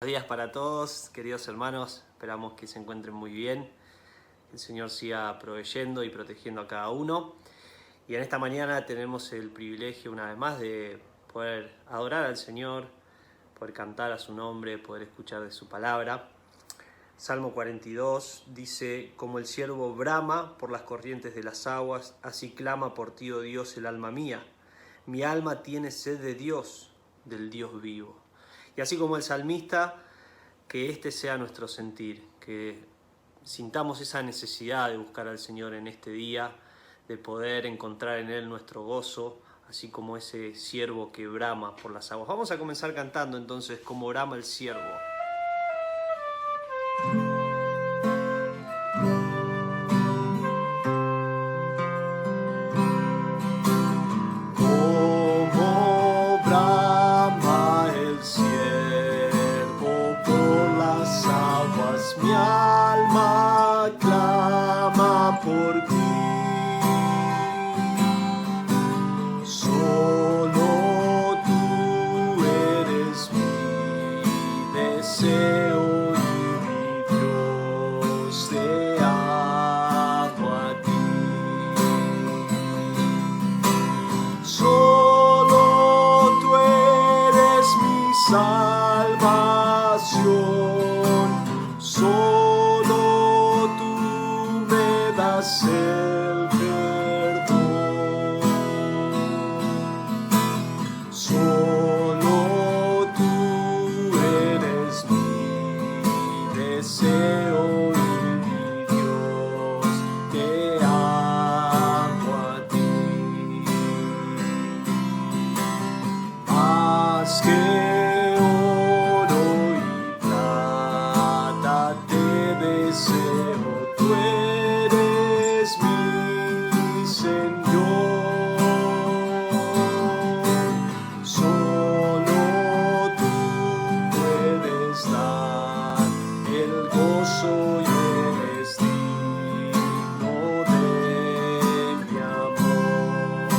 Buenos días para todos, queridos hermanos, esperamos que se encuentren muy bien, que el Señor siga proveyendo y protegiendo a cada uno. Y en esta mañana tenemos el privilegio una vez más de poder adorar al Señor, poder cantar a su nombre, poder escuchar de su palabra. Salmo 42 dice: como el ciervo brama por las corrientes de las aguas, así clama por ti, oh Dios, el alma mía. Mi alma tiene sed de Dios, del Dios vivo. Y así como el salmista, que este sea nuestro sentir, que sintamos esa necesidad de buscar al Señor en este día, de poder encontrar en Él nuestro gozo, así como ese ciervo que brama por las aguas. Vamos a comenzar cantando entonces como brama el ciervo. Mi alma clama por ti, solo tú eres mi deseo y mi Dios, te amo a ti. Solo tú eres mi salvación. Solo tú me das el perdón. Solo tú eres mi deseo y mi Dios, te amo a ti. Más que deseo, tú eres mi Señor. Solo tú puedes dar el gozo y eres digno de mi amor.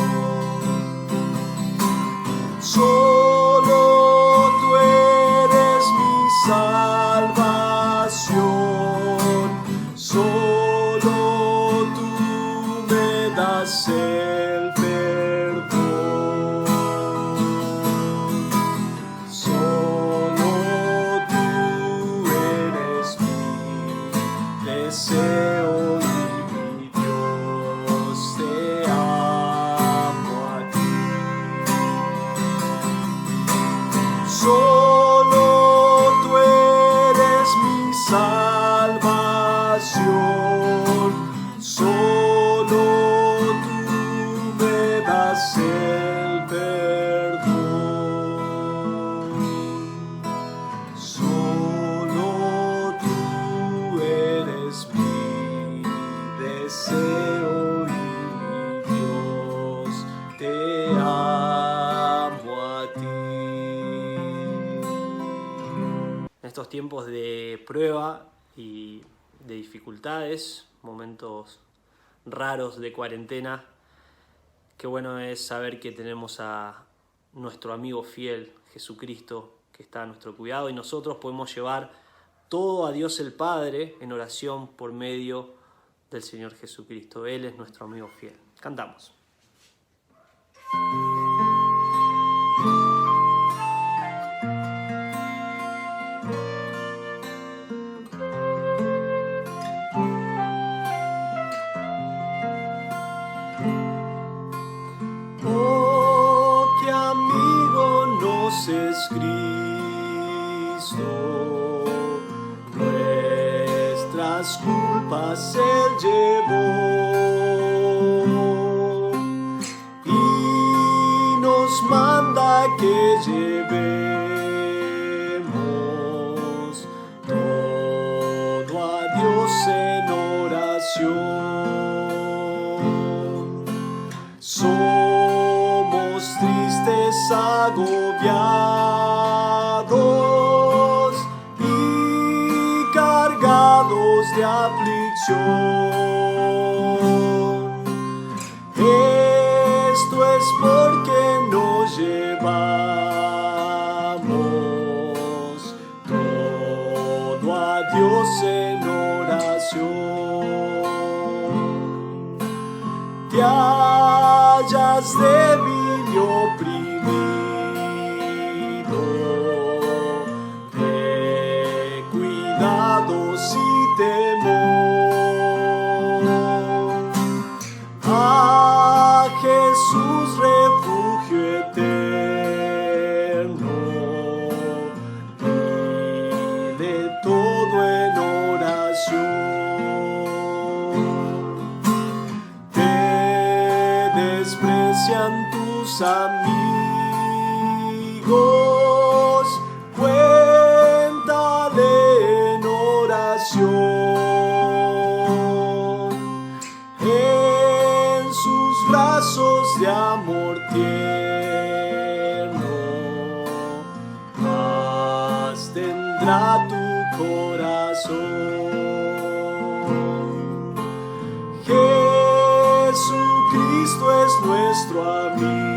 Solo tú eres mi salvación. Solo tú me das el perdón. Solo tú eres mi deseo y mi Dios, te amo a ti. Solo tú eres mi salvación. Solo tú me das el perdón. Solo tú eres mi deseo y mi Dios, te amo a ti. En estos tiempos de prueba y de dificultades, momentos raros de cuarentena, qué bueno es saber que tenemos a nuestro amigo fiel, Jesucristo, que está a nuestro cuidado, y nosotros podemos llevar todo a Dios el Padre en oración por medio del Señor Jesucristo. Él es nuestro amigo fiel. Cantamos. Es Cristo, nuestras culpas Él llevó y nos manda que llevemos todo a Dios en oración. Somos tristes, agobiados y cargados de aflicción. Esto es porque no llevamos todo débil y oprimido, de cuidados y temor. A Jesús refugio eterno, dile todo en oración. Te desprecian tus amigos, cuéntale en oración. En sus brazos de amor tierno, paz tendrá tu corazón. Jesucristo es nuestro amigo,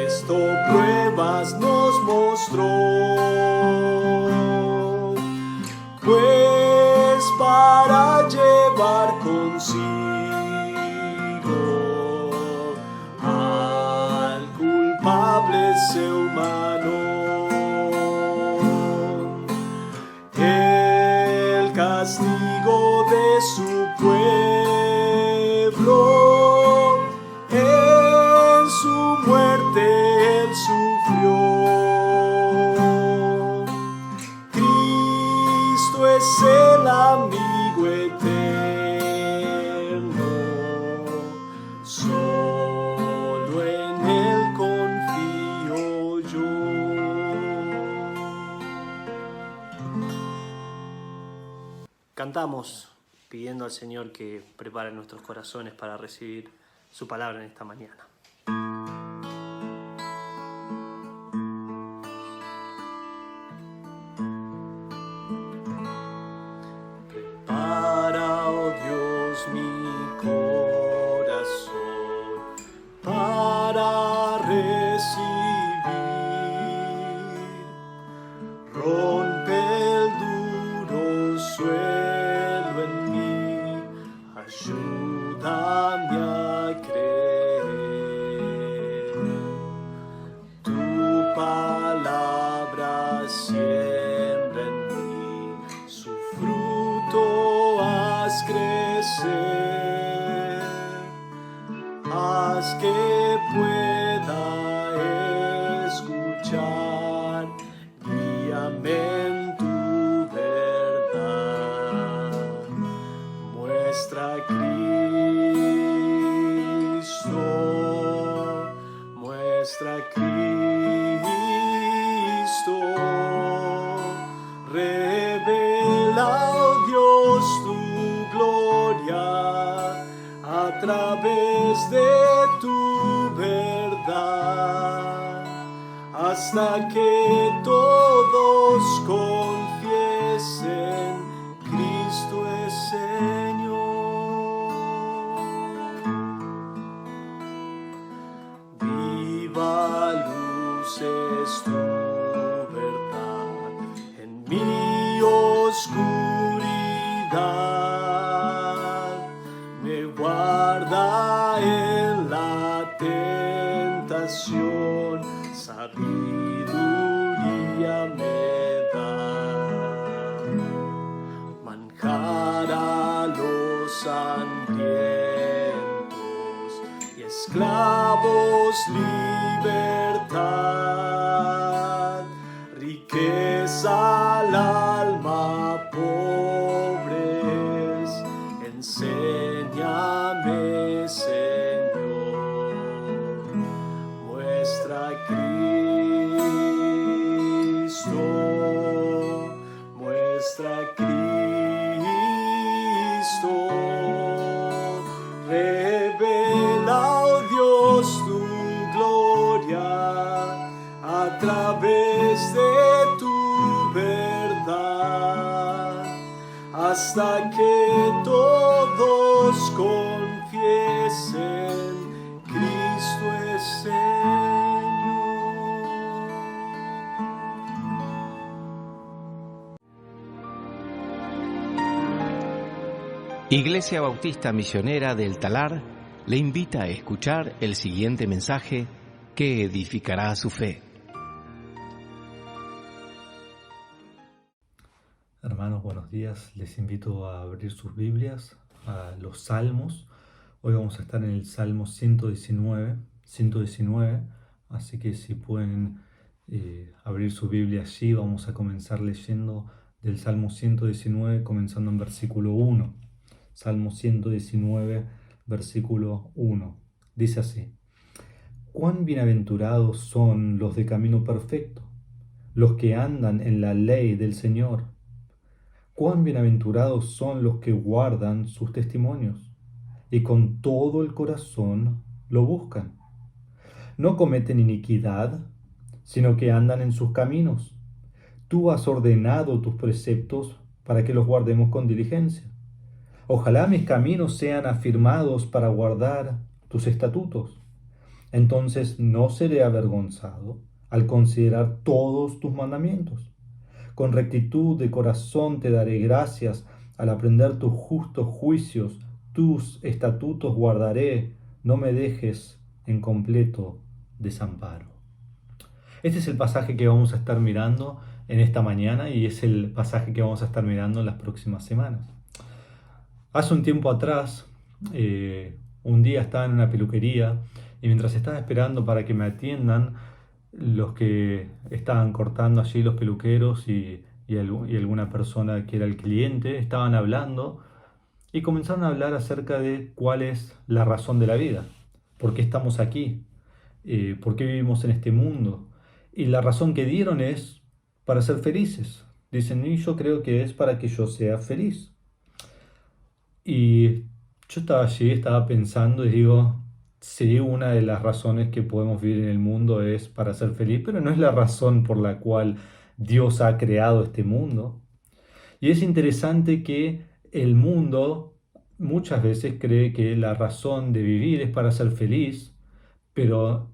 esto pruebas nos mostró, pues para llevar consigo al culpable ser humano, el castigo de su pueblo, en su muerte él sufrió. Cristo es el amigo eterno, solo en él confío yo. Cantamos pidiendo al Señor que prepare nuestros corazones para recibir su palabra en esta mañana. Prepara, oh Dios, mi corazón para recibir. Rompe el duro suelo en mí, ayúdame a creer. Tu palabra siembra en mí, su fruto haz crecer, haz que pueda escuchar, guíame en tu verdad, muestra a Cristo, muestra a Cristo, revela, oh Dios, tu gloria a través de tu verdad, hasta que todos confiesen Cristo es Señor. Viva luz es tu verdad en mi oscuridad, me guarda en la tentación, sabiduría me da, manjar a los hambrientos y esclavos libertad, riqueza al alma pobres, enséñame Señor, muestra a Cristo, muestra a Cristo, revela, oh Dios, tu gloria a través de tu verdad, hasta que todos confiesen Cristo es Señor. Iglesia Bautista Misionera del Talar le invita a escuchar el siguiente mensaje que edificará su fe. Hermanos, buenos días. Les invito a abrir sus Biblias a los Salmos. Hoy vamos a estar en el Salmo 119, así que si pueden abrir su Biblia allí, vamos a comenzar leyendo del Salmo 119, comenzando en versículo 1. Salmo 119, versículo 1. Dice así: Cuán bienaventurados son los de camino perfecto, los que andan en la ley del Señor. Cuán bienaventurados son los que guardan sus testimonios y con todo el corazón lo buscan. No cometen iniquidad, sino que andan en sus caminos. Tú has ordenado tus preceptos para que los guardemos con diligencia. Ojalá mis caminos sean afirmados para guardar tus estatutos. Entonces no seré avergonzado al considerar todos tus mandamientos. Con rectitud de corazón te daré gracias al aprender tus justos juicios. Tus estatutos guardaré, no me dejes en completo desamparo. Este es el pasaje que vamos a estar mirando en esta mañana y es el pasaje que vamos a estar mirando en las próximas semanas. Hace un tiempo atrás, un día estaba en una peluquería y mientras estaba esperando para que me atiendan, los que estaban cortando allí, los peluqueros y alguna persona que era el cliente, estaban hablando y comenzaron a hablar acerca de cuál es la razón de la vida, por qué estamos aquí, por qué vivimos en este mundo. Y la razón que dieron es para ser felices. Dicen, y yo creo que es para que yo sea feliz. Y yo estaba allí, estaba pensando y digo, sí, una de las razones que podemos vivir en el mundo es para ser feliz, pero no es la razón por la cual Dios ha creado este mundo. Y es interesante que el mundo muchas veces cree que la razón de vivir es para ser feliz, pero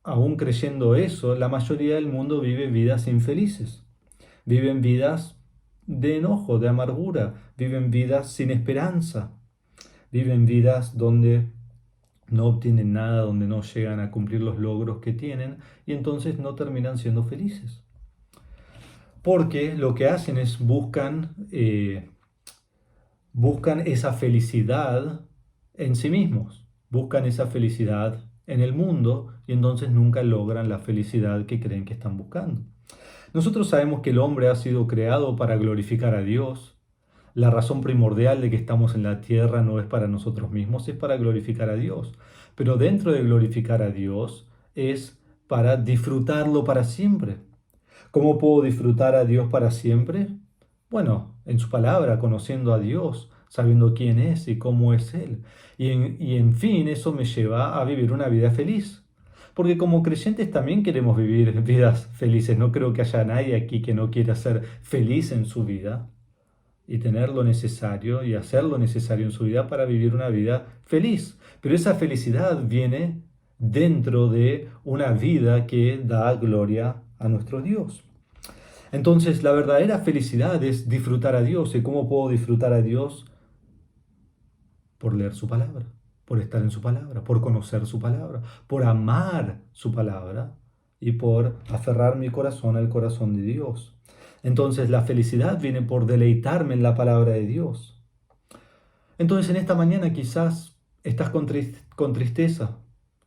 aún creyendo eso, la mayoría del mundo vive vidas infelices. Viven vidas de enojo, de amargura, viven vidas sin esperanza, viven vidas donde no obtienen nada, donde no llegan a cumplir los logros que tienen y entonces no terminan siendo felices. Porque lo que hacen es buscan esa felicidad en sí mismos, buscan esa felicidad en el mundo y entonces nunca logran la felicidad que creen que están buscando. Nosotros sabemos que el hombre ha sido creado para glorificar a Dios. La razón primordial de que estamos en la tierra no es para nosotros mismos, es para glorificar a Dios. Pero dentro de glorificar a Dios es para disfrutarlo para siempre. ¿Cómo puedo disfrutar a Dios para siempre? Bueno, en su palabra, conociendo a Dios, sabiendo quién es y cómo es Él. Y en fin, eso me lleva a vivir una vida feliz. Porque como creyentes también queremos vivir vidas felices. No creo que haya nadie aquí que no quiera ser feliz en su vida y tener lo necesario y hacer lo necesario en su vida para vivir una vida feliz. Pero esa felicidad viene dentro de una vida que da gloria a nuestro Dios. Entonces, la verdadera felicidad es disfrutar a Dios. ¿Y cómo puedo disfrutar a Dios? Por leer su palabra, por estar en su palabra, por conocer su palabra, por amar su palabra y por aferrar mi corazón al corazón de Dios. Entonces la felicidad viene por deleitarme en la palabra de Dios. Entonces en esta mañana quizás estás con tristeza,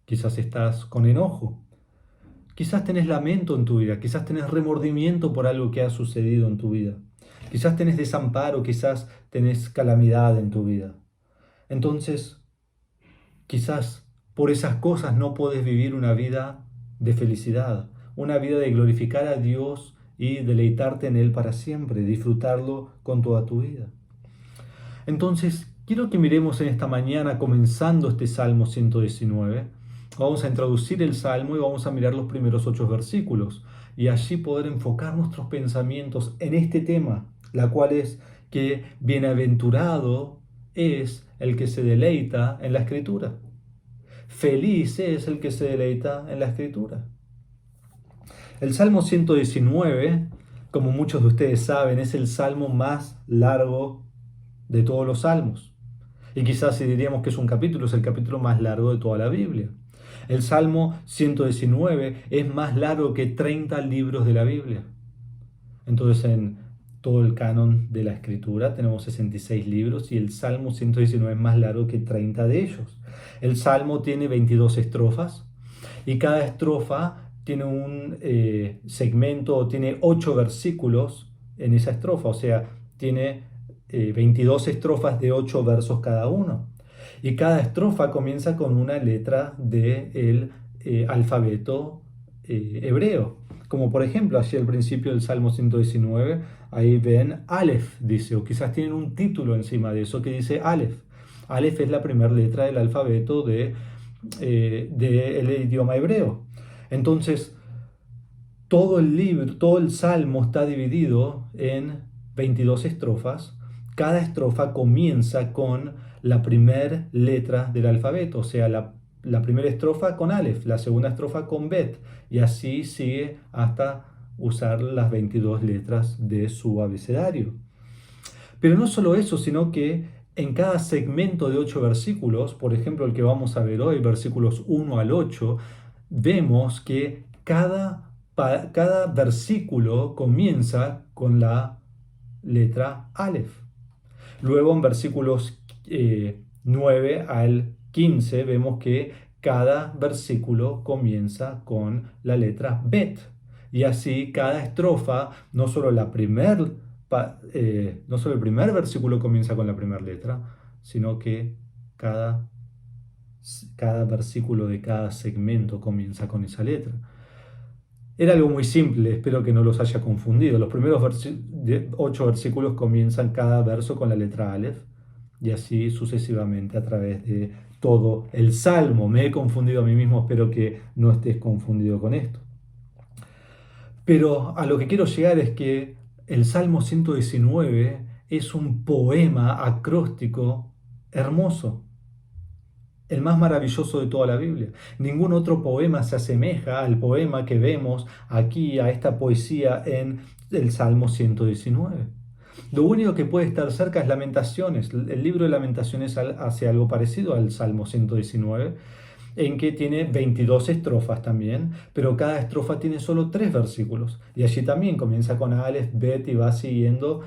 quizás estás con enojo, quizás tenés lamento en tu vida, quizás tenés remordimiento por algo que ha sucedido en tu vida, quizás tenés desamparo, quizás tenés calamidad en tu vida. Entonces, quizás por esas cosas no puedes vivir una vida de felicidad, una vida de glorificar a Dios y deleitarte en Él para siempre, disfrutarlo con toda tu vida. Entonces, quiero que miremos en esta mañana, comenzando este Salmo 119, vamos a introducir el Salmo y vamos a mirar los primeros 8 versículos y allí poder enfocar nuestros pensamientos en este tema, la cual es que bienaventurado es el que se deleita en la Escritura. Feliz es el que se deleita en la Escritura. El Salmo 119, como muchos de ustedes saben, es el salmo más largo de todos los salmos. Y quizás si diríamos que es un capítulo, es el capítulo más largo de toda la Biblia. El Salmo 119 es más largo que 30 libros de la Biblia. Entonces en todo el canon de la Escritura tenemos 66 libros y el Salmo 119 es más largo que 30 de ellos. El Salmo tiene 22 estrofas y cada estrofa tiene un segmento o tiene 8 versículos en esa estrofa, o sea, tiene 22 estrofas de 8 versos cada uno. Y cada estrofa comienza con una letra del alfabeto hebreo. Como por ejemplo, allí al principio del Salmo 119, ahí ven Aleph, dice, o quizás tienen un título encima de eso que dice Aleph. Aleph es la primera letra del alfabeto del idioma hebreo. Entonces, todo el libro, todo el Salmo está dividido en 22 estrofas. Cada estrofa comienza con la primera letra del alfabeto, o sea, la primera estrofa con Aleph, la segunda estrofa con Bet, y así sigue hasta usar las 22 letras de su abecedario. Pero no solo eso, sino que en cada segmento de 8 versículos, por ejemplo el que vamos a ver hoy, versículos 1 al 8, vemos que cada versículo comienza con la letra Aleph. Luego en versículos 9 al 15 vemos que cada versículo comienza con la letra Bet. Y así cada estrofa, no solo el primer versículo comienza con la primera letra, sino que cada versículo de cada segmento comienza con esa letra. Era algo muy simple, espero que no los haya confundido. Los primeros 8 versículos comienzan cada verso con la letra Aleph y así sucesivamente a través de todo el Salmo. Me he confundido a mí mismo, espero que no estés confundido con esto. Pero a lo que quiero llegar es que el Salmo 119 es un poema acróstico hermoso, el más maravilloso de toda la Biblia. Ningún otro poema se asemeja al poema que vemos aquí, a esta poesía en el Salmo 119. Lo único que puede estar cerca es Lamentaciones. El libro de Lamentaciones hace algo parecido al Salmo 119, en que tiene 22 estrofas también, pero cada estrofa tiene solo 3 versículos. Y allí también comienza con Aleph, Bet y va siguiendo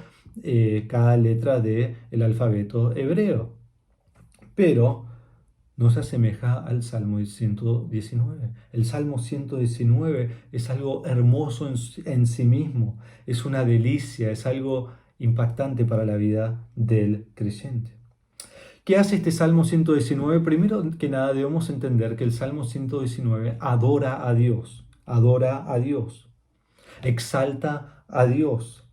cada letra del alfabeto hebreo. Pero no se asemeja al Salmo 119. El Salmo 119 es algo hermoso en sí mismo, es una delicia, es algo impactante para la vida del creyente. ¿Qué hace este Salmo 119? Primero que nada debemos entender que el Salmo 119 adora a Dios, exalta a Dios.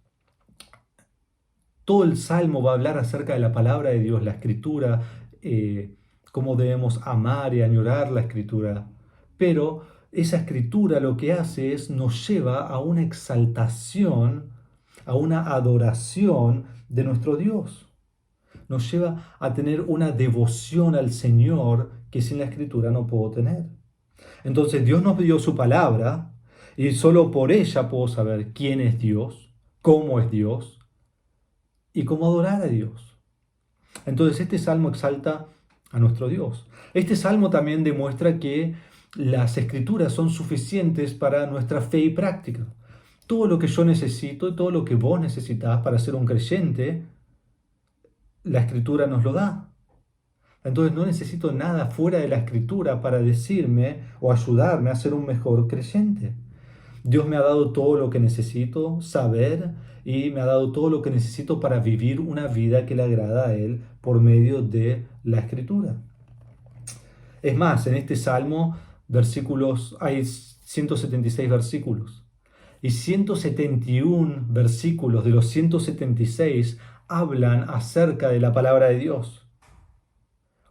Todo el Salmo va a hablar acerca de la palabra de Dios, la Escritura, cómo debemos amar y añorar la Escritura. Pero esa Escritura lo que hace es nos lleva a una exaltación, a una adoración de nuestro Dios. Nos lleva a tener una devoción al Señor que sin la Escritura no puedo tener. Entonces Dios nos dio su palabra y solo por ella puedo saber quién es Dios, cómo es Dios y cómo adorar a Dios. Entonces este Salmo exalta a nuestro Dios. Este Salmo también demuestra que las Escrituras son suficientes para nuestra fe y práctica. Todo lo que yo necesito y todo lo que vos necesitas para ser un creyente, la Escritura nos lo da. Entonces no necesito nada fuera de la Escritura para decirme o ayudarme a ser un mejor creyente. Dios me ha dado todo lo que necesito saber y me ha dado todo lo que necesito para vivir una vida que le agrada a Él por medio de la Escritura. Es más, en este Salmo hay 176 versículos y 171 versículos de los 176 hablan acerca de la palabra de Dios.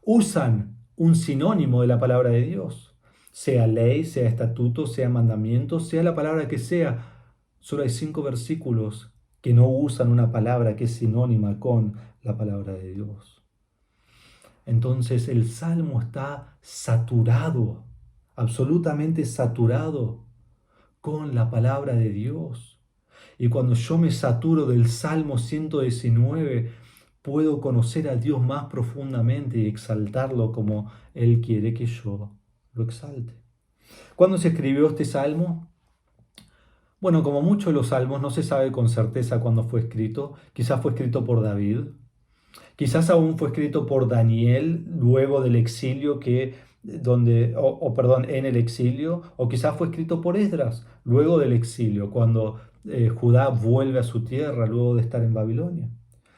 Usan un sinónimo de la palabra de Dios, sea ley, sea estatuto, sea mandamiento, sea la palabra que sea. Solo hay 5 versículos que no usan una palabra que es sinónima con la palabra de Dios. Entonces el Salmo está saturado, absolutamente saturado con la palabra de Dios. Y cuando yo me saturo del Salmo 119, puedo conocer a Dios más profundamente y exaltarlo como Él quiere que yo lo exalte. ¿Cuándo se escribió este salmo? Bueno, como muchos de los salmos, no se sabe con certeza cuándo fue escrito. Quizás fue escrito por David. Quizás aún fue escrito por Daniel luego del exilio en el exilio, o quizás fue escrito por Esdras luego del exilio, cuando Judá vuelve a su tierra luego de estar en Babilonia.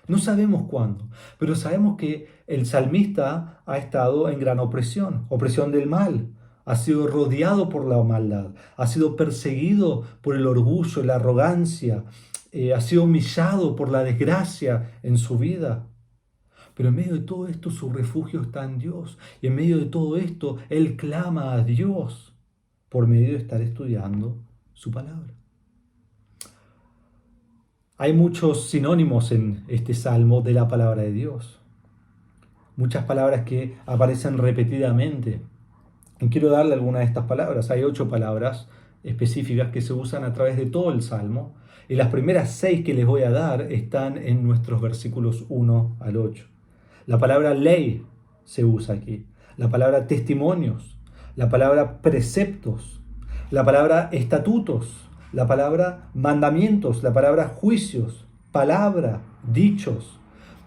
No sabemos cuándo, pero sabemos que el salmista ha estado en gran opresión del mal. Ha sido rodeado por la maldad, ha sido perseguido por el orgullo, la arrogancia, ha sido humillado por la desgracia en su vida. Pero en medio de todo esto su refugio está en Dios. Y en medio de todo esto Él clama a Dios por medio de estar estudiando su palabra. Hay muchos sinónimos en este salmo de la palabra de Dios. Muchas palabras que aparecen repetidamente. Y quiero darle alguna de estas palabras. Hay 8 palabras específicas que se usan a través de todo el salmo. Y las primeras 6 que les voy a dar están en nuestros versículos 1 al 8. La palabra ley se usa aquí, la palabra testimonios, la palabra preceptos, la palabra estatutos, la palabra mandamientos, la palabra juicios, palabra, dichos.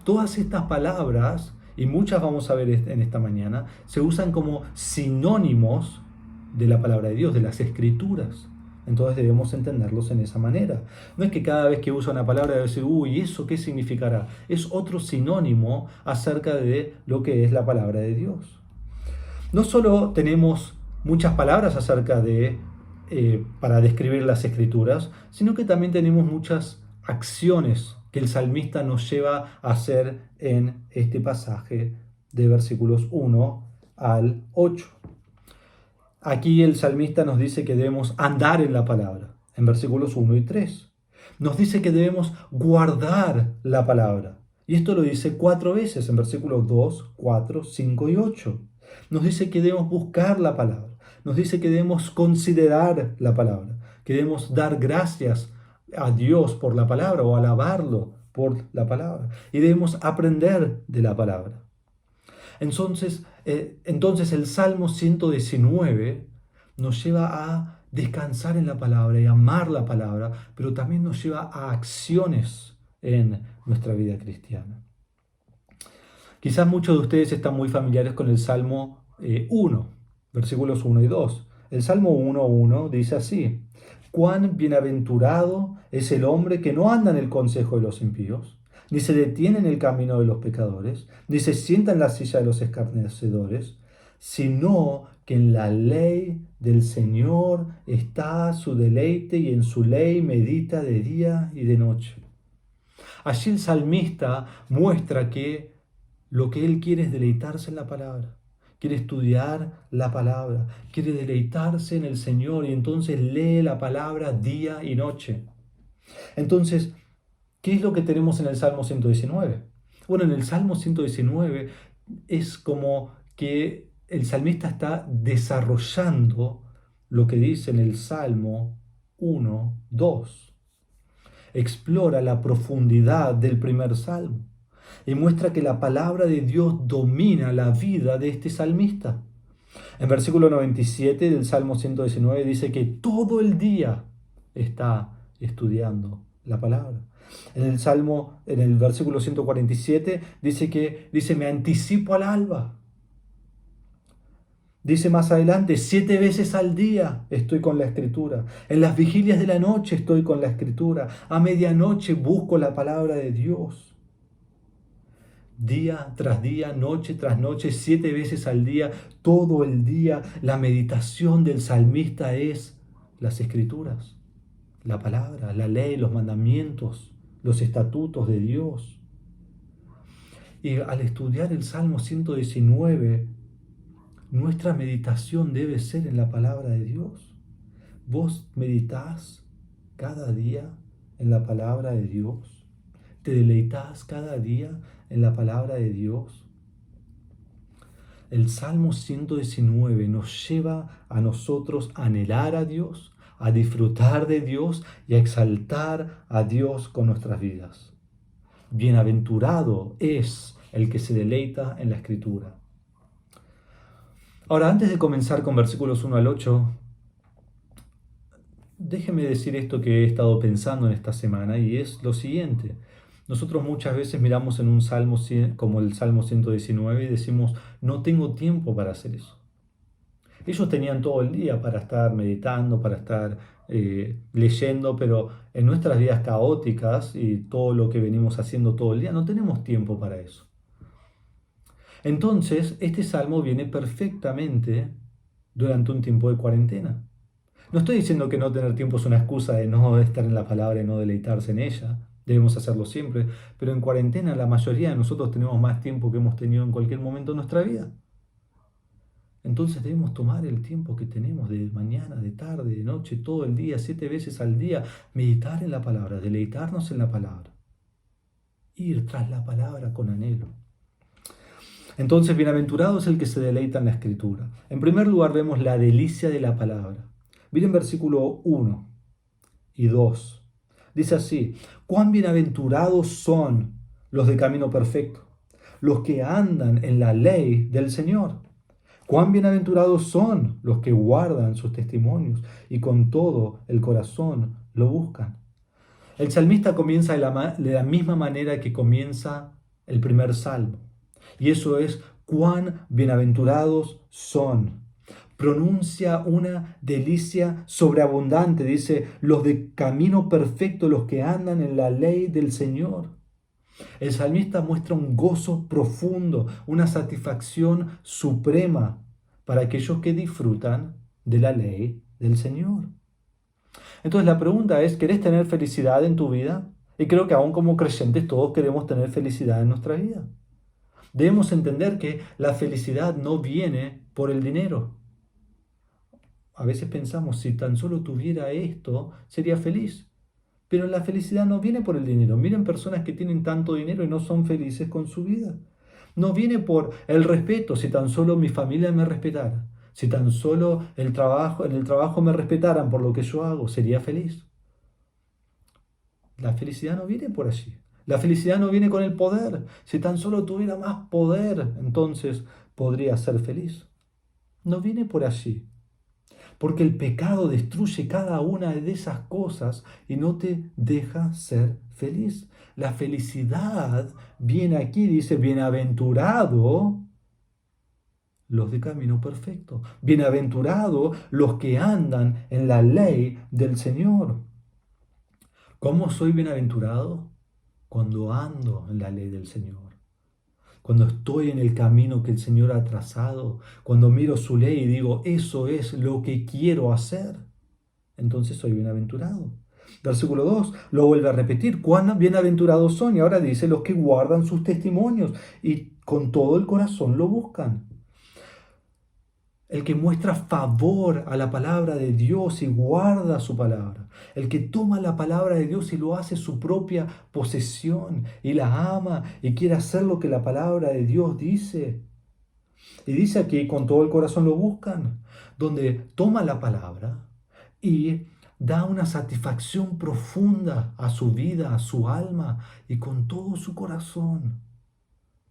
Todas estas palabras, y muchas vamos a ver en esta mañana, se usan como sinónimos de la palabra de Dios, de las Escrituras. Entonces debemos entenderlos en esa manera. No es que cada vez que usa una palabra debe decir, uy, ¿eso qué significará? Es otro sinónimo acerca de lo que es la palabra de Dios. No solo tenemos muchas palabras para describir las Escrituras, sino que también tenemos muchas acciones que el salmista nos lleva a hacer en este pasaje de versículos 1 al 8. Aquí el salmista nos dice que debemos andar en la palabra, en versículos 1 y 3. Nos dice que debemos guardar la palabra. Y esto lo dice 4 veces, en versículos 2, 4, 5 y 8. Nos dice que debemos buscar la palabra. Nos dice que debemos considerar la palabra, que debemos dar gracias a Dios por la palabra o alabarlo por la palabra. Y debemos aprender de la palabra. Entonces el Salmo 119 nos lleva a descansar en la palabra y amar la palabra, pero también nos lleva a acciones en nuestra vida cristiana. Quizás muchos de ustedes están muy familiares con el Salmo 1, versículos 1 y 2. El Salmo 1:1 dice así: «Cuán bienaventurado es el hombre que no anda en el consejo de los impíos, ni se detiene en el camino de los pecadores, ni se sienta en la silla de los escarnecedores, sino que en la ley del Señor está su deleite y en su ley medita de día y de noche». Allí el salmista muestra que lo que él quiere es deleitarse en la palabra, quiere estudiar la palabra, quiere deleitarse en el Señor y entonces lee la palabra día y noche. Entonces, ¿qué es lo que tenemos en el Salmo 119? Bueno, en el Salmo 119 es como que el salmista está desarrollando lo que dice en el Salmo 1, 2. Explora la profundidad del primer salmo y muestra que la palabra de Dios domina la vida de este salmista. En versículo 97 del Salmo 119 dice que todo el día está estudiando la palabra. En el versículo 147 dice me anticipo al alba. Dice más adelante, 7 veces al día estoy con la Escritura. En las vigilias de la noche estoy con la Escritura. A medianoche busco la palabra de Dios. Día tras día, noche tras noche, 7 veces al día, todo el día, la meditación del salmista es las Escrituras, la palabra, la ley, los mandamientos, los estatutos de Dios. Y al estudiar el Salmo 119, nuestra meditación debe ser en la palabra de Dios. ¿Vos meditás cada día en la palabra de Dios? ¿Te deleitás cada día en la palabra de Dios? El Salmo 119 nos lleva a nosotros a anhelar a Dios, a disfrutar de Dios y a exaltar a Dios con nuestras vidas. Bienaventurado es el que se deleita en la Escritura. Ahora, antes de comenzar con versículos 1 al 8, déjeme decir esto que he estado pensando en esta semana, y es lo siguiente. Nosotros muchas veces miramos en un salmo como el Salmo 119 y decimos, no tengo tiempo para hacer eso. Ellos tenían todo el día para estar meditando, para estar leyendo, pero en nuestras vidas caóticas y todo lo que venimos haciendo todo el día, no tenemos tiempo para eso. Entonces, este salmo viene perfectamente durante un tiempo de cuarentena. No estoy diciendo que no tener tiempo es una excusa de no estar en la palabra y no deleitarse en ella. Debemos hacerlo siempre. Pero en cuarentena la mayoría de nosotros tenemos más tiempo que hemos tenido en cualquier momento de nuestra vida. Entonces debemos tomar el tiempo que tenemos de mañana, de tarde, de noche, todo el día, 7 veces al día, meditar en la palabra, deleitarnos en la palabra. Ir tras la palabra con anhelo. Entonces, bienaventurado es el que se deleita en la Escritura. En primer lugar, vemos la delicia de la palabra. Miren versículo 1 y 2. Dice así, cuán bienaventurados son los de camino perfecto, los que andan en la ley del Señor. Cuán bienaventurados son los que guardan sus testimonios y con todo el corazón lo buscan. El salmista comienza de la misma manera que comienza el primer salmo. Y eso es, cuán bienaventurados son. Pronuncia una delicia sobreabundante. Dice, los de camino perfecto, los que andan en la ley del Señor. El salmista muestra un gozo profundo, una satisfacción suprema para aquellos que disfrutan de la ley del Señor. Entonces la pregunta es, ¿querés tener felicidad en tu vida? Y creo que aún como creyentes todos queremos tener felicidad en nuestra vida. Debemos entender que la felicidad no viene por el dinero. A veces pensamos, si tan solo tuviera esto, sería feliz. Pero la felicidad no viene por el dinero. Miren personas que tienen tanto dinero y no son felices con su vida. No viene por el respeto, si tan solo mi familia me respetara. Si tan solo en el trabajo me respetaran por lo que yo hago, sería feliz. La felicidad no viene por allí. La felicidad no viene con el poder. Si tan solo tuviera más poder, entonces podría ser feliz. No viene por allí. Porque el pecado destruye cada una de esas cosas y no te deja ser feliz. La felicidad viene aquí, dice, bienaventurado los de camino perfecto. Bienaventurado los que andan en la ley del Señor. ¿Cómo soy bienaventurado? Cuando ando en la ley del Señor. Cuando estoy en el camino que el Señor ha trazado, cuando miro su ley y digo, eso es lo que quiero hacer, entonces soy bienaventurado. Versículo 2 lo vuelve a repetir, cuán bienaventurados son, y ahora dice, los que guardan sus testimonios y con todo el corazón lo buscan. El que muestra favor a la palabra de Dios y guarda su palabra. El que toma la palabra de Dios y lo hace su propia posesión y la ama y quiere hacer lo que la palabra de Dios dice. Y dice aquí, con todo el corazón lo buscan, donde toma la palabra y da una satisfacción profunda a su vida, a su alma, y con todo su corazón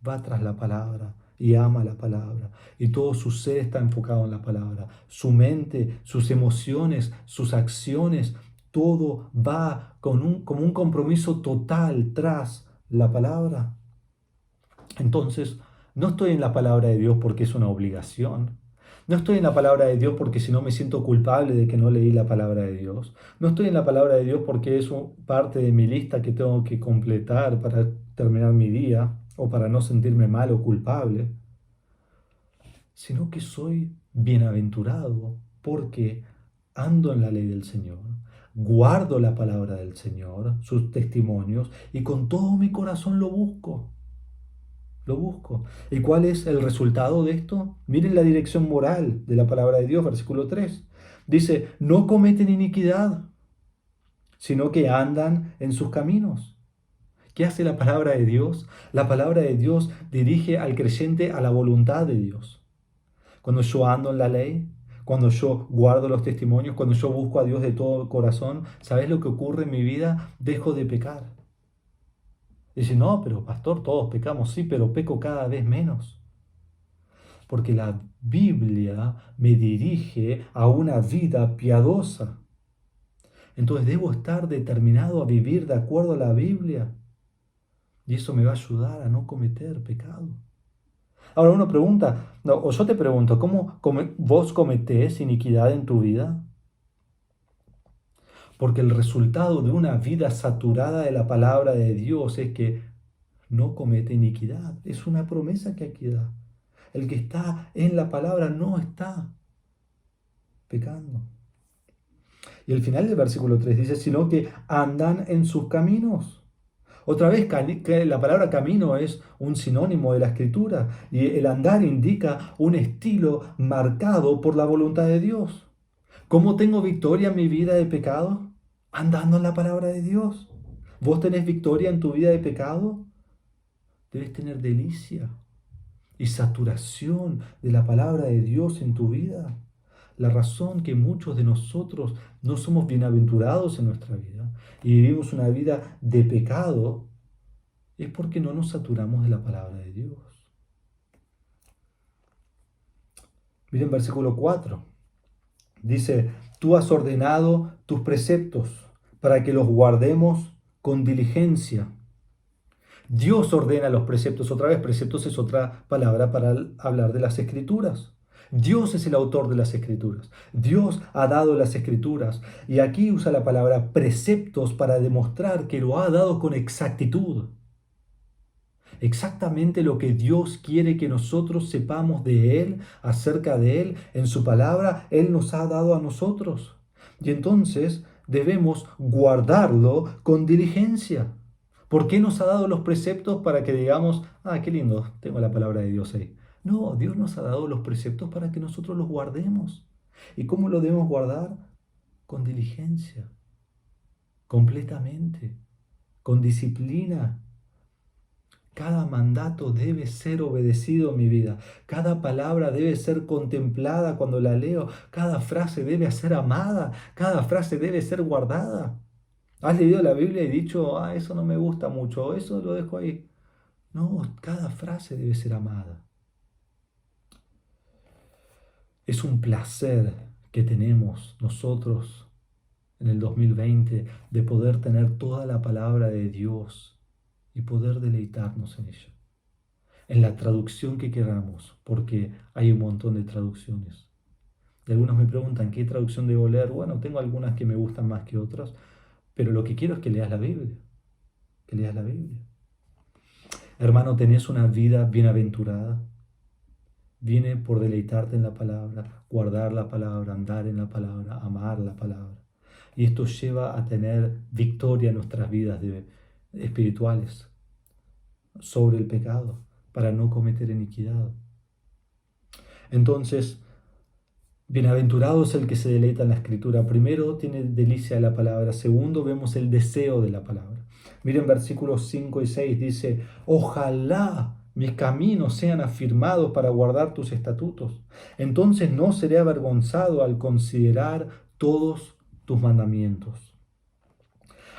va tras la palabra. Y ama la palabra. Y todo su ser está enfocado en la palabra. Su mente, sus emociones, sus acciones, todo va como un compromiso total tras la palabra. Entonces, no estoy en la palabra de Dios porque es una obligación. No estoy en la palabra de Dios porque si no me siento culpable de que no leí la palabra de Dios. No estoy en la palabra de Dios porque es parte de mi lista que tengo que completar para terminar mi día, o para no sentirme mal o culpable, sino que soy bienaventurado porque ando en la ley del Señor, guardo la palabra del Señor, sus testimonios, y con todo mi corazón lo busco. Lo busco. ¿Y cuál es el resultado de esto? Miren la dirección moral de la palabra de Dios, versículo 3. Dice, no cometen iniquidad, sino que andan en sus caminos. ¿Qué hace la palabra de Dios? La palabra de Dios dirige al creyente a la voluntad de Dios. Cuando yo ando en la ley, cuando yo guardo los testimonios, cuando yo busco a Dios de todo corazón, ¿sabes lo que ocurre en mi vida? Dejo de pecar. Dice, no, pero pastor, todos pecamos, sí, pero peco cada vez menos. Porque la Biblia me dirige a una vida piadosa. Entonces debo estar determinado a vivir de acuerdo a la Biblia. Y eso me va a ayudar a no cometer pecado. Ahora uno pregunta, no, o yo te pregunto, ¿cómo vos cometés iniquidad en tu vida? Porque el resultado de una vida saturada de la palabra de Dios es que no comete iniquidad. Es una promesa que aquí da. El que está en la palabra no está pecando. Y el final del versículo 3 dice, sino que andan en sus caminos. Otra vez, la palabra camino es un sinónimo de la escritura y el andar indica un estilo marcado por la voluntad de Dios. ¿Cómo tengo victoria en mi vida de pecado? Andando en la palabra de Dios. ¿Vos tenés victoria en tu vida de pecado? Debes tener delicia y saturación de la palabra de Dios en tu vida. La razón que muchos de nosotros no somos bienaventurados en nuestra vida y vivimos una vida de pecado es porque no nos saturamos de la palabra de Dios. Miren versículo 4. Dice, tú has ordenado tus preceptos para que los guardemos con diligencia. Dios ordena los preceptos. Otra vez, preceptos es otra palabra para hablar de las escrituras. Dios es el autor de las escrituras. Dios ha dado las escrituras. Y aquí usa la palabra preceptos para demostrar que lo ha dado con exactitud. Exactamente lo que Dios quiere que nosotros sepamos de Él, acerca de Él, en su palabra, Él nos ha dado a nosotros. Y entonces debemos guardarlo con diligencia. ¿Por qué nos ha dado los preceptos para que digamos, qué lindo, tengo la palabra de Dios ahí? No, Dios nos ha dado los preceptos para que nosotros los guardemos. ¿Y cómo lo debemos guardar? Con diligencia, completamente, con disciplina. Cada mandato debe ser obedecido en mi vida. Cada palabra debe ser contemplada cuando la leo. Cada frase debe ser amada. Cada frase debe ser guardada. ¿Has leído la Biblia y dicho, eso no me gusta mucho, eso lo dejo ahí? No, cada frase debe ser amada. Es un placer que tenemos nosotros en el 2020 de poder tener toda la palabra de Dios y poder deleitarnos en ella, en la traducción que queramos, porque hay un montón de traducciones. Y algunos me preguntan, ¿qué traducción debo leer? Bueno, tengo algunas que me gustan más que otras, pero lo que quiero es que leas la Biblia, que leas la Biblia. Hermano, tenés una vida bienaventurada. Viene por deleitarte en la palabra, guardar la palabra, andar en la palabra, amar la palabra. Y esto lleva a tener victoria en nuestras vidas espirituales sobre el pecado, para no cometer iniquidad. Entonces, bienaventurado es el que se deleita en la escritura. Primero, tiene delicia de la palabra. Segundo, vemos el deseo de la palabra. Miren versículos 5 y 6, dice, ojalá mis caminos sean afirmados para guardar tus estatutos. Entonces no seré avergonzado al considerar todos tus mandamientos.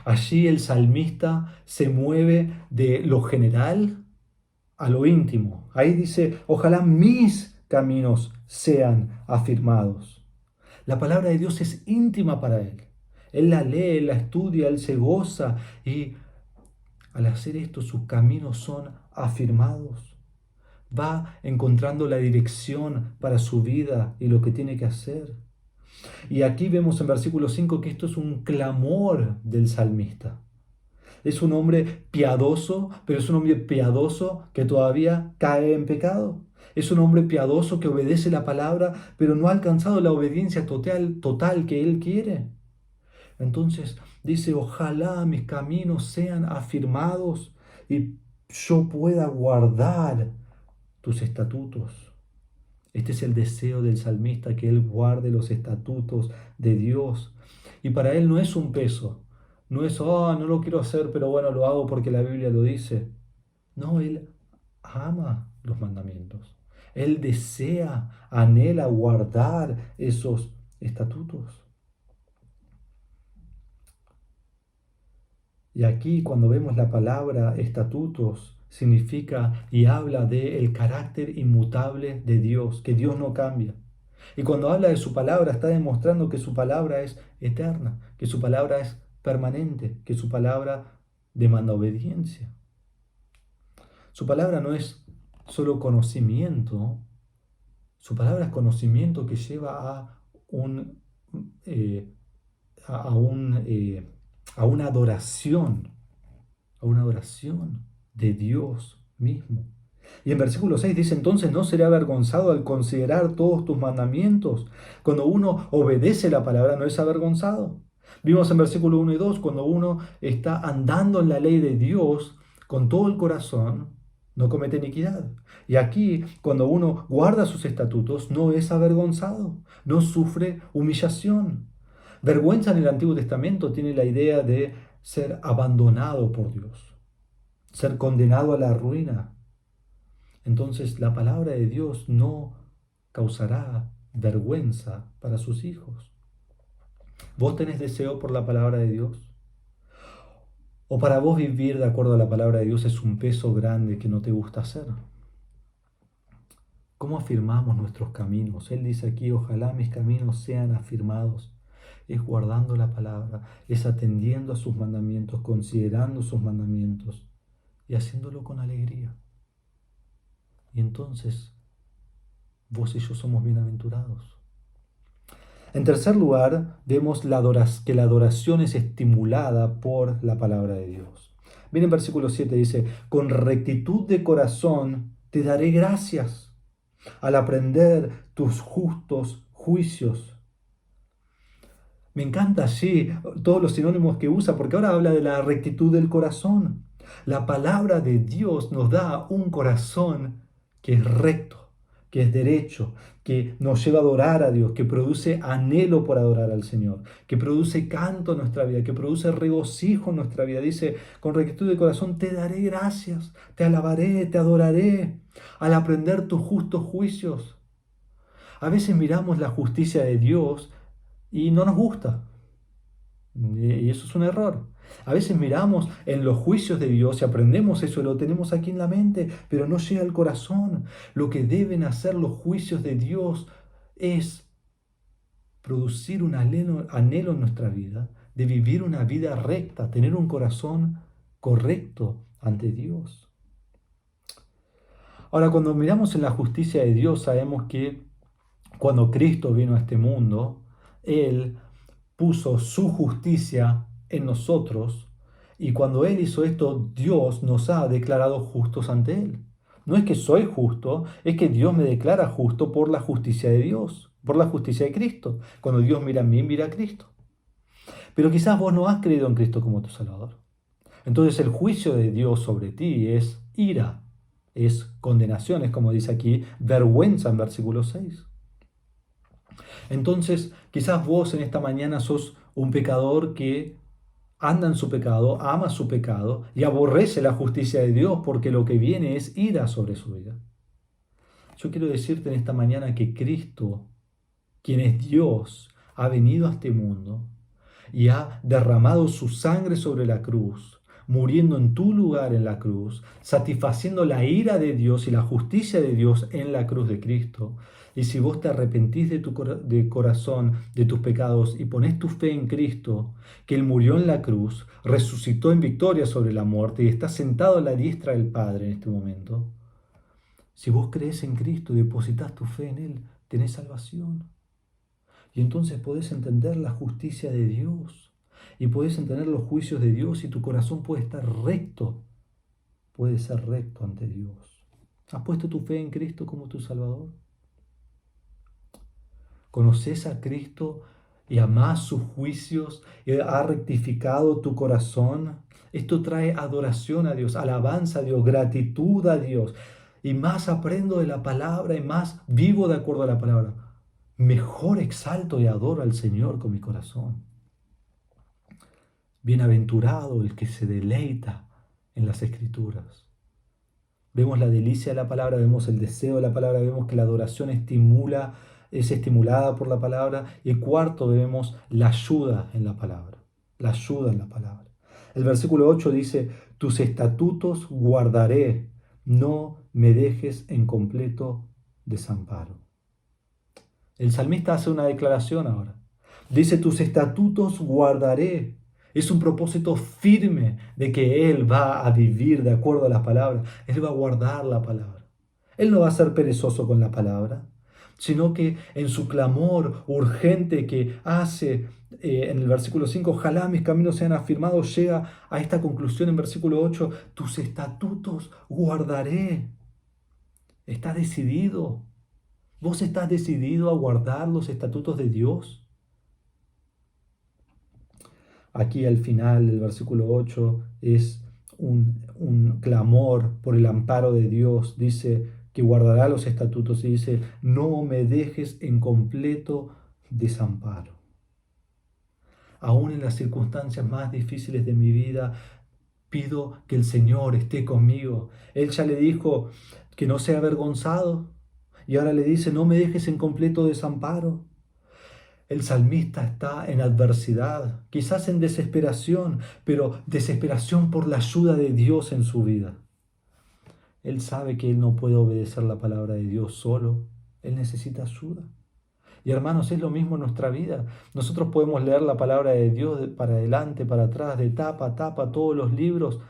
Allí el salmista se mueve de lo general a lo íntimo. Ahí dice, ojalá mis caminos sean afirmados. La palabra de Dios es íntima para él. Él la lee, él la estudia, él se goza y al hacer esto sus caminos son afirmados. Va encontrando la dirección para su vida y lo que tiene que hacer. Y aquí vemos en versículo 5 que esto es un clamor del salmista. Es un hombre piadoso, pero es un hombre piadoso que todavía cae en pecado. Es un hombre piadoso que obedece la palabra, pero no ha alcanzado la obediencia total que él quiere. Entonces dice, ojalá mis caminos sean afirmados y yo pueda guardar tus estatutos. Este es el deseo del salmista, que él guarde los estatutos de Dios. Y para él no es un peso, no es, no lo quiero hacer, pero bueno, lo hago porque la Biblia lo dice. No, él ama los mandamientos. Él desea, anhela guardar esos estatutos. Y aquí cuando vemos la palabra estatutos, significa y habla del carácter inmutable de Dios, que Dios no cambia. Y cuando habla de su palabra, está demostrando que su palabra es eterna, que su palabra es permanente, que su palabra demanda obediencia. Su palabra no es solo conocimiento, su palabra es conocimiento que lleva a una adoración de Dios mismo. Y en versículo 6 dice, entonces no seré avergonzado al considerar todos tus mandamientos. Cuando uno obedece la palabra no es avergonzado. Vimos en versículo 1 y 2, cuando uno está andando en la ley de Dios con todo el corazón, no comete iniquidad. Y aquí, cuando uno guarda sus estatutos, no es avergonzado, no sufre humillación. Vergüenza en el Antiguo Testamento tiene la idea de ser abandonado por Dios, ser condenado a la ruina. Entonces la palabra de Dios no causará vergüenza para sus hijos. ¿Vos tenés deseo por la palabra de Dios? ¿O para vos vivir de acuerdo a la palabra de Dios es un peso grande que no te gusta hacer? ¿Cómo afirmamos nuestros caminos? Él dice aquí, ojalá mis caminos sean afirmados. Es guardando la palabra, es atendiendo a sus mandamientos, considerando sus mandamientos y haciéndolo con alegría. Y entonces, vos y yo somos bienaventurados. En tercer lugar, vemos que la adoración es estimulada por la palabra de Dios. Miren en versículo 7 dice, con rectitud de corazón te daré gracias al aprender tus justos juicios. Me encanta allí todos los sinónimos que usa, porque ahora habla de la rectitud del corazón. La palabra de Dios nos da un corazón que es recto, que es derecho, que nos lleva a adorar a Dios, que produce anhelo por adorar al Señor, que produce canto en nuestra vida, que produce regocijo en nuestra vida. Dice, con rectitud de corazón te daré gracias, te alabaré, te adoraré, al aprender tus justos juicios. A veces miramos la justicia de Dios y no nos gusta. Y eso es un error. A veces miramos en los juicios de Dios y aprendemos eso y lo tenemos aquí en la mente, pero no llega al corazón. Lo que deben hacer los juicios de Dios es producir un anhelo en nuestra vida, de vivir una vida recta, tener un corazón correcto ante Dios. Ahora, cuando miramos en la justicia de Dios, sabemos que cuando Cristo vino a este mundo, Él puso su justicia en nosotros, y cuando Él hizo esto, Dios nos ha declarado justos ante Él. No es que soy justo, es que Dios me declara justo por la justicia de Dios, por la justicia de Cristo. Cuando Dios mira a mí, mira a Cristo. Pero quizás vos no has creído en Cristo como tu Salvador. Entonces el juicio de Dios sobre ti es ira, es condenación, es como dice aquí, vergüenza en versículo 6. Entonces, quizás vos en esta mañana sos un pecador que anda en su pecado, ama su pecado y aborrece la justicia de Dios porque lo que viene es ira sobre su vida. Yo quiero decirte en esta mañana que Cristo, quien es Dios, ha venido a este mundo y ha derramado su sangre sobre la cruz, muriendo en tu lugar en la cruz, satisfaciendo la ira de Dios y la justicia de Dios en la cruz de Cristo. Y si vos te arrepentís de corazón de tus pecados y ponés tu fe en Cristo, que Él murió en la cruz, resucitó en victoria sobre la muerte y está sentado a la diestra del Padre en este momento, si vos crees en Cristo y depositas tu fe en Él, tenés salvación. Y entonces podés entender la justicia de Dios y podés entender los juicios de Dios y tu corazón puede estar recto, puede ser recto ante Dios. ¿Has puesto tu fe en Cristo como tu Salvador? ¿Conoces a Cristo y amás sus juicios y ha rectificado tu corazón? Esto trae adoración a Dios, alabanza a Dios, gratitud a Dios. Y más aprendo de la palabra y más vivo de acuerdo a la palabra. Mejor exalto y adoro al Señor con mi corazón. Bienaventurado el que se deleita en las Escrituras. Vemos la delicia de la palabra, vemos el deseo de la palabra, vemos que la adoración es estimulada por la palabra. Y cuarto, vemos la ayuda en la palabra. La ayuda en la palabra. El versículo 8 dice, tus estatutos guardaré, no me dejes en completo desamparo. El salmista hace una declaración ahora. Dice, tus estatutos guardaré. Es un propósito firme de que él va a vivir de acuerdo a las palabras. Él va a guardar la palabra. Él no va a ser perezoso con la palabra, sino que en su clamor urgente que hace en el versículo 5, ojalá mis caminos sean afirmados, llega a esta conclusión en versículo 8, tus estatutos guardaré. Está decidido. ¿Vos estás decidido a guardar los estatutos de Dios? Aquí al final del versículo 8 es un clamor por el amparo de Dios. Dice que guardará los estatutos y dice, no me dejes en completo desamparo. Aún en las circunstancias más difíciles de mi vida, pido que el Señor esté conmigo. Él ya le dijo que no sea avergonzado y ahora le dice, no me dejes en completo desamparo. El salmista está en adversidad, quizás en desesperación, pero desesperación por la ayuda de Dios en su vida. Él sabe que él no puede obedecer la palabra de Dios solo, él necesita ayuda. Y hermanos, es lo mismo en nuestra vida. Nosotros podemos leer la palabra de Dios para adelante, para atrás, de tapa a tapa, todos los libros,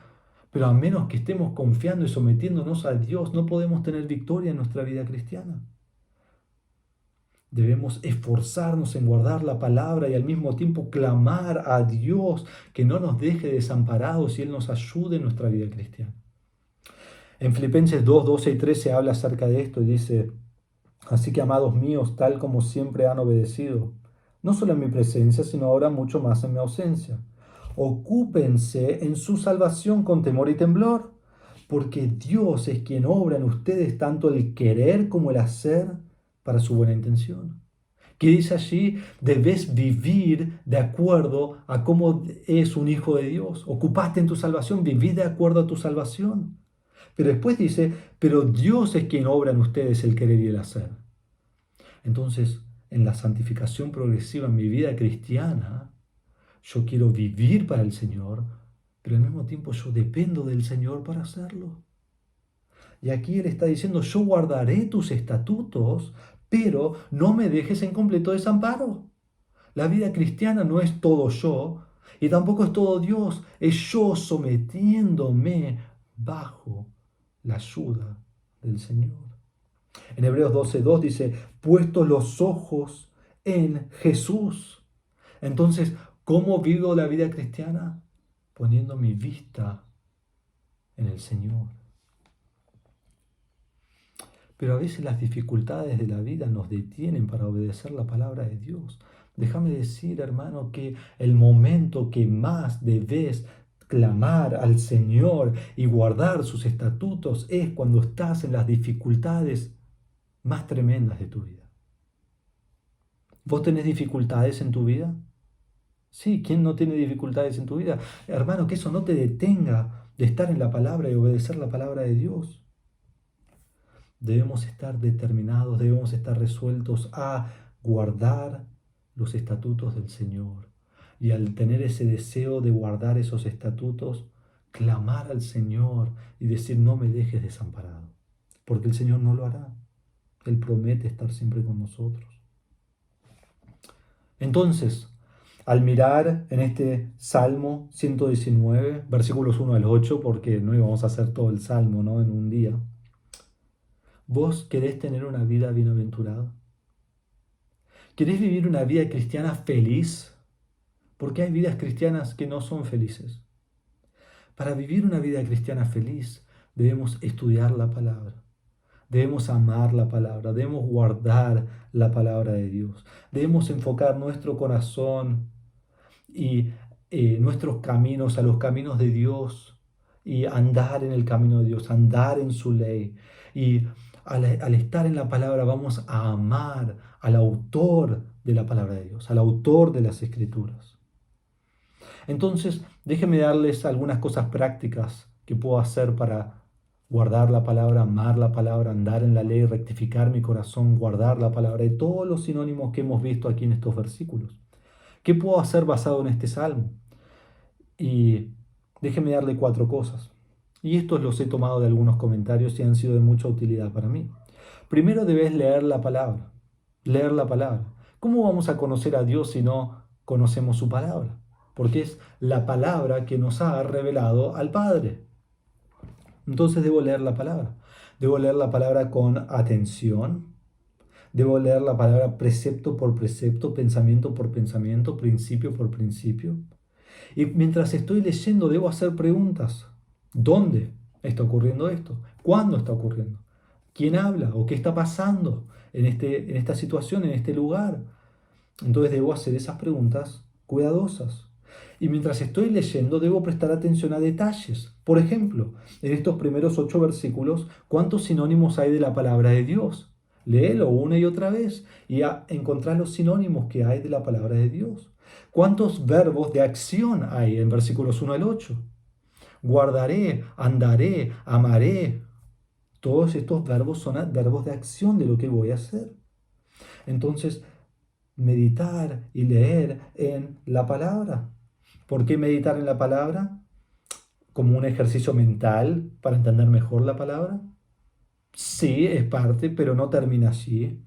pero a menos que estemos confiando y sometiéndonos a Dios, no podemos tener victoria en nuestra vida cristiana. Debemos esforzarnos en guardar la palabra y al mismo tiempo clamar a Dios que no nos deje desamparados y Él nos ayude en nuestra vida cristiana. En Filipenses 2, 12 y 13 habla acerca de esto y dice, así que amados míos, tal como siempre han obedecido, no solo en mi presencia, sino ahora mucho más en mi ausencia, ocúpense en su salvación con temor y temblor, porque Dios es quien obra en ustedes tanto el querer como el hacer para su buena intención. Que dice allí, debes vivir de acuerdo a cómo es un hijo de Dios. Ocupaste en tu salvación, viví de acuerdo a tu salvación. Pero después dice, pero Dios es quien obra en ustedes el querer y el hacer. Entonces, en la santificación progresiva en mi vida cristiana, yo quiero vivir para el Señor, pero al mismo tiempo yo dependo del Señor para hacerlo. Y aquí Él está diciendo, yo guardaré tus estatutos, pero no me dejes en completo desamparo. La vida cristiana no es todo yo y tampoco es todo Dios, es yo sometiéndome bajo la ayuda del Señor. En Hebreos 12:2 dice, puestos los ojos en Jesús. Entonces, ¿cómo vivo la vida cristiana? Poniendo mi vista en el Señor. Pero a veces las dificultades de la vida nos detienen para obedecer la palabra de Dios. Déjame decir, hermano, que el momento que más debes clamar al Señor y guardar sus estatutos es cuando estás en las dificultades más tremendas de tu vida. ¿Vos tenés dificultades en tu vida? Sí, ¿quién no tiene dificultades en tu vida? Hermano, que eso no te detenga de estar en la palabra y obedecer la palabra de Dios. Debemos estar determinados, debemos estar resueltos a guardar los estatutos del Señor. Y al tener ese deseo de guardar esos estatutos, clamar al Señor y decir, no me dejes desamparado. Porque el Señor no lo hará. Él promete estar siempre con nosotros. Entonces, al mirar en este Salmo 119, versículos 1 al 8, porque no íbamos a hacer todo el Salmo, ¿no?, en un día, ¿vos querés tener una vida bienaventurada? ¿Querés vivir una vida cristiana feliz? Porque hay vidas cristianas que no son felices. Para vivir una vida cristiana feliz, debemos estudiar la palabra. Debemos amar la palabra, debemos guardar la palabra de Dios. Debemos enfocar nuestro corazón y nuestros caminos a los caminos de Dios y andar en el camino de Dios, andar en su ley. Y al estar en la palabra vamos a amar al autor de la palabra de Dios, al autor de las Escrituras. Entonces, déjenme darles algunas cosas prácticas que puedo hacer para guardar la palabra, amar la palabra, andar en la ley, rectificar mi corazón, guardar la palabra y todos los sinónimos que hemos visto aquí en estos versículos. ¿Qué puedo hacer basado en este salmo? Y Déjeme darle 4 cosas. Y estos los he tomado de algunos comentarios y han sido de mucha utilidad para mí. Primero debes leer la palabra. Leer la palabra. ¿Cómo vamos a conocer a Dios si no conocemos su palabra? Porque es la palabra que nos ha revelado al Padre. Entonces debo leer la palabra. Debo leer la palabra con atención. Debo leer la palabra precepto por precepto, pensamiento por pensamiento, principio por principio. Y mientras estoy leyendo debo hacer preguntas. ¿Dónde está ocurriendo esto? ¿Cuándo está ocurriendo? ¿Quién habla? ¿O qué está pasando en esta situación, en este lugar? Entonces debo hacer esas preguntas cuidadosas. Y mientras estoy leyendo debo prestar atención a detalles. Por ejemplo, en estos primeros 8 versículos, ¿cuántos sinónimos hay de la palabra de Dios? Léelo una y otra vez y encontrar los sinónimos que hay de la palabra de Dios. ¿Cuántos verbos de acción hay en versículos 1 al 8? Guardaré, andaré, amaré. Todos estos verbos son verbos de acción de lo que voy a hacer. Entonces, meditar y leer en la palabra. ¿Por qué meditar en la palabra? ¿Como un ejercicio mental para entender mejor la palabra? Sí, es parte, pero no termina allí.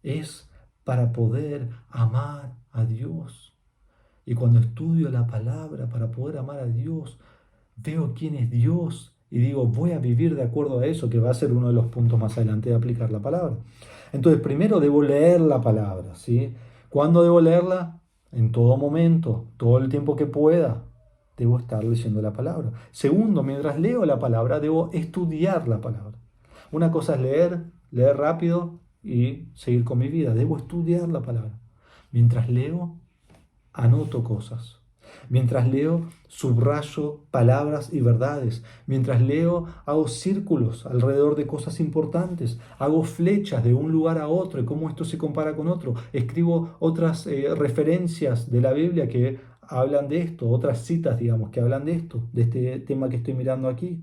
Es para poder amar a Dios. Y cuando estudio la palabra para poder amar a Dios, veo quién es Dios y digo, voy a vivir de acuerdo a eso, que va a ser uno de los puntos más adelante de aplicar la palabra. Entonces, primero debo leer la palabra, ¿sí? ¿Cuándo debo leerla? En todo momento, todo el tiempo que pueda, debo estar leyendo la palabra. Segundo, mientras leo la palabra, debo estudiar la palabra. Una cosa es leer rápido y seguir con mi vida. Debo estudiar la palabra. Mientras leo, anoto cosas. Mientras leo, subrayo palabras y verdades. Mientras leo, hago círculos alrededor de cosas importantes. Hago flechas de un lugar a otro y cómo esto se compara con otro. Escribo otras referencias de la Biblia que hablan de esto, otras citas, digamos, que hablan de esto, de este tema que estoy mirando aquí.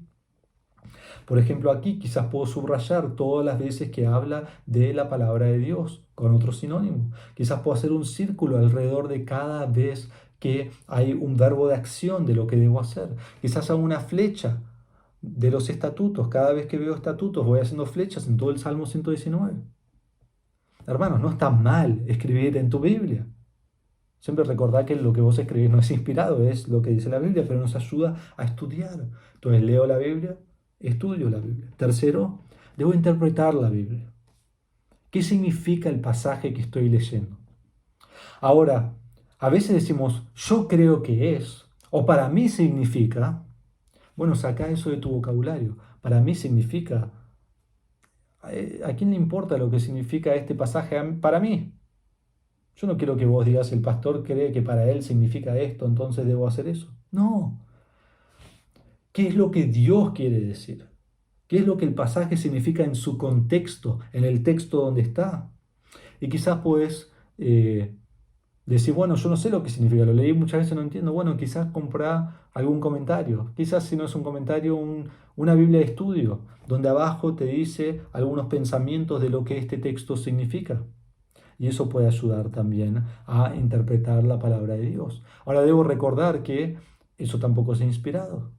Por ejemplo, aquí quizás puedo subrayar todas las veces que habla de la palabra de Dios con otro sinónimo. Quizás puedo hacer un círculo alrededor de cada vez que hay un verbo de acción de lo que debo hacer. Quizás hago una flecha de los estatutos. Cada vez que veo estatutos voy haciendo flechas en todo el Salmo 119. Hermanos, no está mal escribir en tu Biblia. Siempre recordad que lo que vos escribís no es inspirado, es lo que dice la Biblia, pero nos ayuda a estudiar. Entonces leo la Biblia, estudio la Biblia. Tercero, debo interpretar la Biblia. ¿Qué significa el pasaje que estoy leyendo? Ahora, a veces decimos, yo creo que es, o para mí significa. Bueno, saca eso de tu vocabulario. Para mí significa. ¿A quién le importa lo que significa este pasaje para mí? Yo no quiero que vos digas, el pastor cree que para él significa esto, entonces debo hacer eso. No. ¿Qué es lo que Dios quiere decir? ¿Qué es lo que el pasaje significa en su contexto, en el texto donde está? Y quizás puedes decir, bueno, yo no sé lo que significa, lo leí muchas veces, no entiendo. Bueno, quizás comprar algún comentario. Quizás si no es un comentario, una Biblia de estudio, donde abajo te dice algunos pensamientos de lo que este texto significa. Y eso puede ayudar también a interpretar la palabra de Dios. Ahora debo recordar que eso tampoco es inspirado.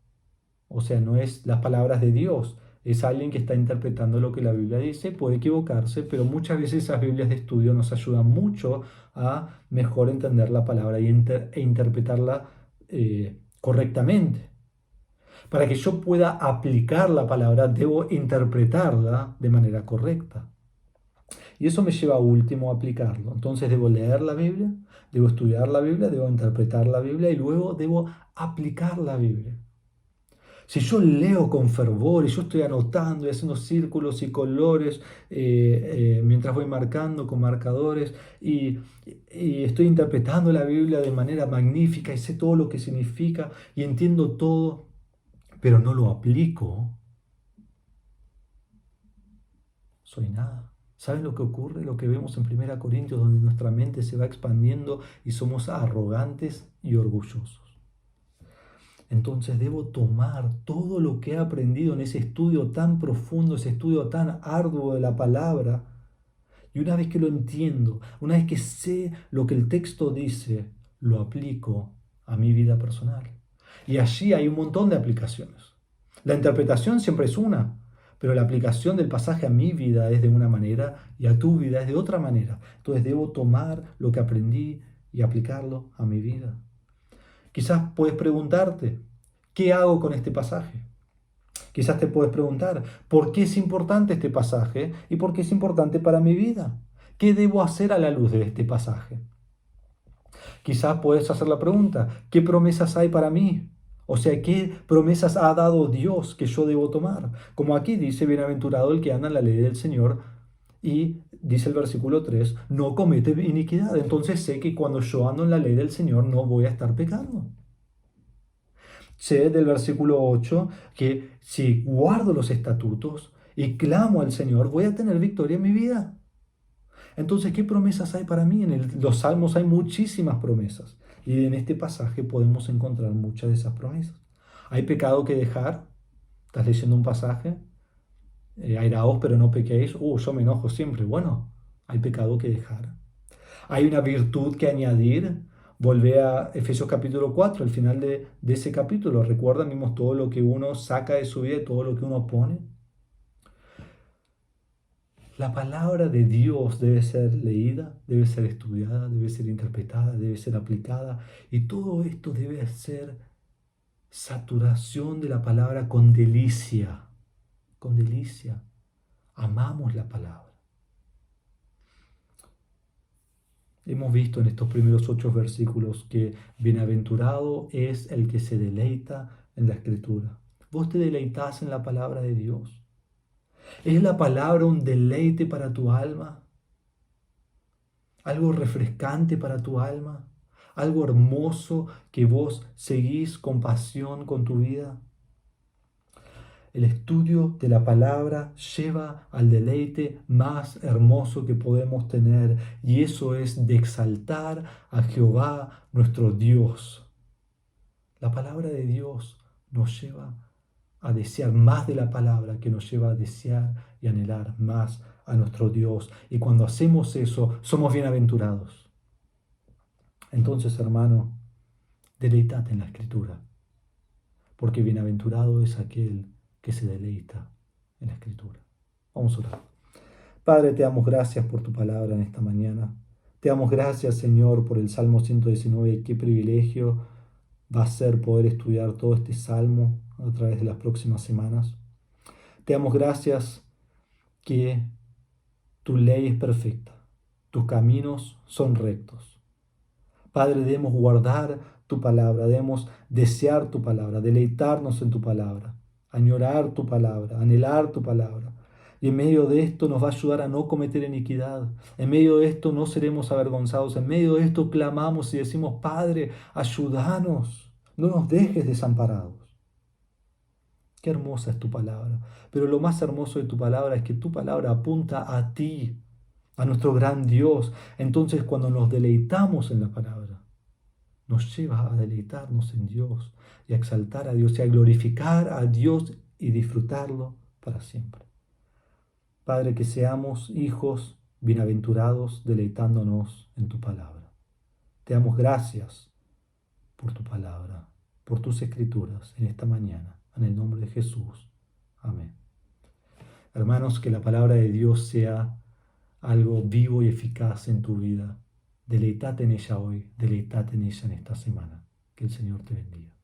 O sea, no es las palabras de Dios. Es alguien que está interpretando lo que la Biblia dice, puede equivocarse, pero muchas veces esas Biblias de estudio nos ayudan mucho a mejor entender la palabra e interpretarla correctamente. Para que yo pueda aplicar la palabra, debo interpretarla de manera correcta. Y eso me lleva a último a aplicarlo. Entonces debo leer la Biblia, debo estudiar la Biblia, debo interpretar la Biblia y luego debo aplicar la Biblia. Si yo leo con fervor y yo estoy anotando y haciendo círculos y colores mientras voy marcando con marcadores y estoy interpretando la Biblia de manera magnífica y sé todo lo que significa y entiendo todo, pero no lo aplico, soy nada. ¿Saben lo que ocurre? Lo que vemos en 1 Corintios, donde nuestra mente se va expandiendo y somos arrogantes y orgullosos. Entonces debo tomar todo lo que he aprendido en ese estudio tan profundo, ese estudio tan arduo de la palabra, y una vez que lo entiendo, una vez que sé lo que el texto dice, lo aplico a mi vida personal. Y allí hay un montón de aplicaciones. La interpretación siempre es una, pero la aplicación del pasaje a mi vida es de una manera y a tu vida es de otra manera. Entonces debo tomar lo que aprendí y aplicarlo a mi vida. Quizás puedes preguntarte, ¿qué hago con este pasaje? Quizás te puedes preguntar, ¿por qué es importante este pasaje y por qué es importante para mi vida? ¿Qué debo hacer a la luz de este pasaje? Quizás puedes hacer la pregunta, ¿qué promesas hay para mí? O sea, ¿qué promesas ha dado Dios que yo debo tomar? Como aquí dice, bienaventurado el que anda en la ley del Señor, y dice el versículo 3, no comete iniquidad. Entonces sé que cuando yo ando en la ley del Señor no voy a estar pecando. Sé del versículo 8 que si guardo los estatutos y clamo al Señor, voy a tener victoria en mi vida. Entonces, ¿qué promesas hay para mí? En los Salmos hay muchísimas promesas. Y en este pasaje podemos encontrar muchas de esas promesas. ¿Hay pecado que dejar? ¿Estás leyendo un pasaje? Airaos, pero no pequéis. Yo me enojo siempre. Bueno, hay pecado que dejar. ¿Hay una virtud que añadir? Volvé a Efesios capítulo 4, al final de ese capítulo. ¿Recuerdan? Vimos todo lo que uno saca de su vida y todo lo que uno pone. La palabra de Dios debe ser leída, debe ser estudiada, debe ser interpretada, debe ser aplicada. Y todo esto debe ser saturación de la palabra con delicia. Con delicia. Amamos la palabra. Hemos visto en estos primeros 8 versículos que bienaventurado es el que se deleita en la Escritura. ¿Vos te deleitás en la palabra de Dios? ¿Es la palabra un deleite para tu alma? ¿Algo refrescante para tu alma? ¿Algo hermoso que vos seguís con pasión con tu vida? El estudio de la palabra lleva al deleite más hermoso que podemos tener, y eso es de exaltar a Jehová nuestro Dios. La palabra de Dios nos lleva a desear más de la palabra, que nos lleva a desear y anhelar más a nuestro Dios. Y cuando hacemos eso, somos bienaventurados. Entonces, hermano, deleitate en la Escritura, porque bienaventurado es aquel que se deleita en la Escritura. Vamos a orar. Padre, te damos gracias por tu palabra en esta mañana. Te damos gracias, Señor, por el Salmo 119. Qué privilegio va a ser poder estudiar todo este salmo a través de las próximas semanas. Te damos gracias que tu ley es perfecta, tus caminos son rectos. Padre, debemos guardar tu palabra, debemos desear tu palabra, deleitarnos en tu palabra, añorar tu palabra, anhelar tu palabra. Y en medio de esto nos va a ayudar a no cometer iniquidad. En medio de esto no seremos avergonzados. En medio de esto clamamos y decimos, Padre, ayúdanos, no nos dejes desamparados. Qué hermosa es tu palabra. Pero lo más hermoso de tu palabra es que tu palabra apunta a ti, a nuestro gran Dios. Entonces, cuando nos deleitamos en la palabra, nos lleva a deleitarnos en Dios y a exaltar a Dios y a glorificar a Dios y disfrutarlo para siempre. Padre, que seamos hijos bienaventurados deleitándonos en tu palabra. Te damos gracias por tu palabra, por tus escrituras en esta mañana. En el nombre de Jesús. Amén. Hermanos, que la palabra de Dios sea algo vivo y eficaz en tu vida. Deleitate en ella hoy, deleitate en ella en esta semana. Que el Señor te bendiga.